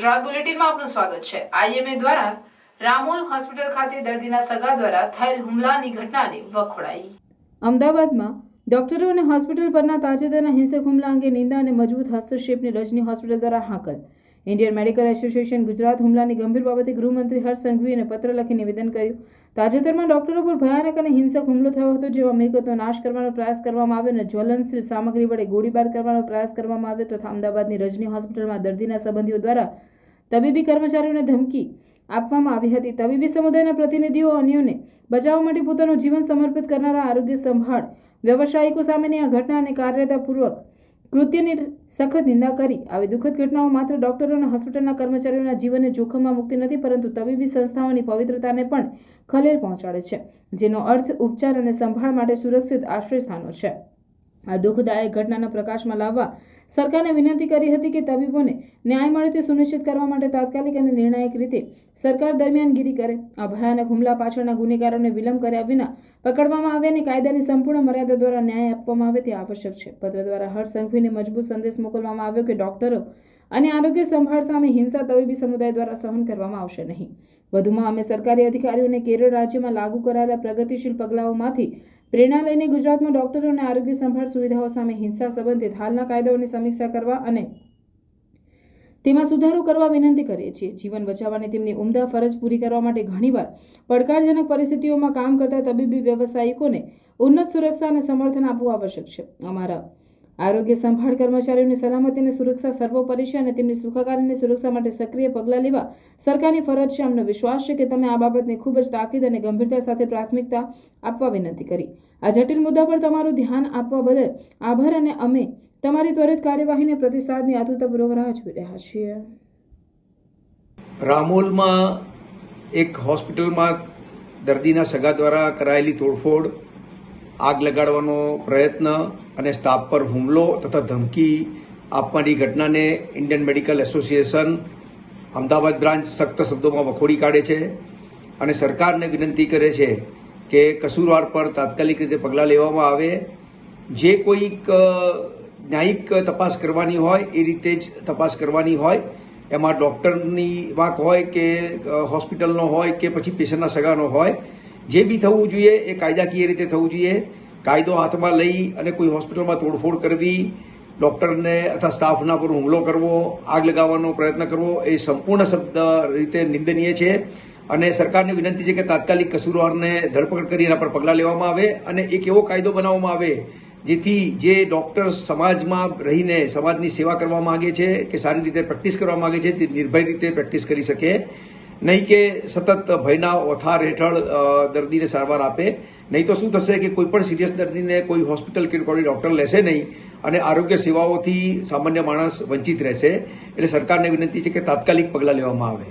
ગુજરાત બુલેટિનમાં આપનું સ્વાગત છે। આઈએમએ દ્વારા રામોલ હોસ્પિટલ ખાતે દર્દીના સગા દ્વારા થયેલ હુમલાની ઘટનાને વખોડાઈ। અમદાવાદમાં ડોક્ટરો અને હોસ્પિટલ પરના તાજેતરના હિંસક હુમલા અંગે નિંદા અને મજબૂત હસ્તક્ષેપની રજની હોસ્પિટલ દ્વારા હાકલ। ઇન્ડિયન મેડિકલ એસોસિએશન ગુજરાત હુમલાની ગંભીર બાબતે ગૃહમંત્રી હર્ષ સંઘવીને પત્ર લખી નિવેદન કર્યું। તાજેતરમાં ડોક્ટરો પર ભયાનક અને હિંસક હુમલો થયો હતો, જેમાં મિલકતનો નાશ કરવાનો પ્રયાસ કરવામાં આવ્યો અને જ્વલનશીલ સામગ્રી વડે ગોળીબાર કરવાનો પ્રયાસ કરવામાં આવ્યો તથા અમદાવાદની રજની હોસ્પિટલમાં દર્દીના સંબંધીઓ દ્વારા તબીબી કર્મચારીઓને ધમકી આપવામાં આવી હતી। તબીબી સમુદાયના પ્રતિનિધિઓ અન્યોને બચાવવા માટે પોતાનું જીવન સમર્પિત કરનારા આરોગ્ય સંભાળ વ્યવસાયિકો સામેની આ ઘટના અને કાર્યતાપૂર્વક કૃત્યની સખત નિંદા કરી। આવી દુઃખદ ઘટનાઓ માત્ર ડોક્ટરો અને હોસ્પિટલના કર્મચારીઓના જીવનને જોખમમાં મૂકતી નથી, પરંતુ તબીબી સંસ્થાઓની પવિત્રતાને પણ ખલેલ પહોંચાડે છે, જેનો અર્થ ઉપચાર અને સંભાળ માટે સુરક્ષિત આશ્રયસ્થાનો છે। આ દુઃખદાયક ઘટનાના પ્રકાશમાં લાવવા સરકારને વિનંતી કરી હતી કે તબીબોને ન્યાય મળે તે સુનિશ્ચિત કરવા માટે તાત્કાલિક અને નિર્ણાયક રીતે સરકાર દરમિયાનગીરી કરે। આ ભયાનક હુમલા પાછળના ગુનેગારોને વિલંબ કર્યા વિના પકડવામાં આવે અને કાયદાની સંપૂર્ણ મર્યાદા દ્વારા ન્યાય આપવામાં આવે તે આવશ્યક છે। પત્ર દ્વારા હર્ષ સંઘવીને મજબૂત સંદેશ મોકલવામાં આવ્યો કે ડોક્ટરો અને આરોગ્ય સંભાળ સામે હિંસા તબીબી સમુદાય દ્વારા સહન કરવામાં આવશે નહીં। વધુમાં અમે સરકારી અધિકારીઓને કેરળ રાજ્યમાં લાગુ કરાયેલા પ્રગતિશીલ પગલાઓમાંથી પ્રેરણા લઈને ગુજરાતમાં ડોક્ટરો અને આરોગ્ય સંભાળ સુવિધાઓ સામે હિંસા સંબંધિત હાલના કાયદાઓની સમીક્ષા કરવા અને તેમાં સુધારો કરવા વિનંતી કરીએ છીએ। જીવન બચાવવાની તેમની ઉમદા ફરજ પૂરી કરવા માટે ઘણીવાર પડકારજનક પરિસ્થિતિઓમાં કામ કરતા તબીબી વ્યવસાયિકોને ઉન્નત સુરક્ષા અને સમર્થન આપવું આવશ્યક છે। અમારા આરોગ્ય સંભાળ કર્મચારીઓની સલામતી અને સુરક્ષા સર્વોપરી છે અને તેમની સુખાકારીની સુરક્ષા માટે સક્રિય પગલાં લેવા સરકારની ફરજ છે। અમને વિશ્વાસ છે કે તમે આ બાબતને ખૂબ જ તાકીદ અને ગંભીરતા સાથે પ્રાથમિકતા આપવા વિનંતી કરી। આ જટિલ મુદ્દા પર તમારું ધ્યાન આપવા બદલ આભાર અને અમે તમારી ત્વરિત કાર્યવાહીને પ્રતિસાદની આતુરતાપૂર્વક રાહ જોઈ રહ્યા છીએ। રામોલમાં એક હોસ્પિટલમાં દર્દીના સગા દ્વારા કરાયેલી તોડફોડ, આગ લગાડવાનો પ્રયત્ન અને સ્ટાફ પર હુમલો તથા ધમકી આપવાની ઘટનાને Indian medical association Ahmedabad branch સખ્ત શબ્દોમાં વખોડી કાઢે છે અને સરકારને વિનંતી કરે છે કે કસૂરવાર પર તાત્કાલિક રીતે પગલાં લેવામાં આવે। જે કોઈક ન્યાયિક તપાસ કરવાની હોય એ રીતે જ તપાસ કરવાની હોય। એમાં ડૉક્ટરની વાંક હોય કે હોસ્પિટલનો હોય કે પછી પેશન્ટના સગાનો હોય, જે બી થવું જોઈએ એ કાયદાકીય રીતે થવું જોઈએ। કાયદો હાથમાં લઈ અને કોઈ હોસ્પિટલમાં તોડફોડ કરવી, ડૉક્ટરને અથવા સ્ટાફના પર હુમલો કરવો, આગ લગાવવાનો પ્રયત્ન કરવો એ સંપૂર્ણ શબ્દ રીતે નિંદનીય છે અને સરકારને વિનંતી છે કે તાત્કાલિક કસૂરવારને ધરપકડ કરી એના પર પગલાં લેવામાં આવે અને એક એવો કાયદો બનાવવામાં આવે જેથી જે ડૉક્ટર સમાજમાં રહીને સમાજની સેવા કરવા માગે છે કે સારી રીતે પ્રેક્ટિસ કરવા માગે છે તે નિર્ભય રીતે પ્રેક્ટિસ કરી શકે, નહીં કે સતત ભયના ઓથાર હેઠળ દર્દીને સારવાર આપે। નહીં તો શું થશે કે કોઈ પણ સિરિયસ દર્દીને કોઈ હોસ્પિટલ કે કોઈ ડૉક્ટર લેશે નહીં અને આરોગ્ય સેવાઓથી સામાન્ય માણસ વંચિત રહેશે। એટલે સરકારને વિનંતી છે કે તાત્કાલિક પગલાં લેવામાં આવે।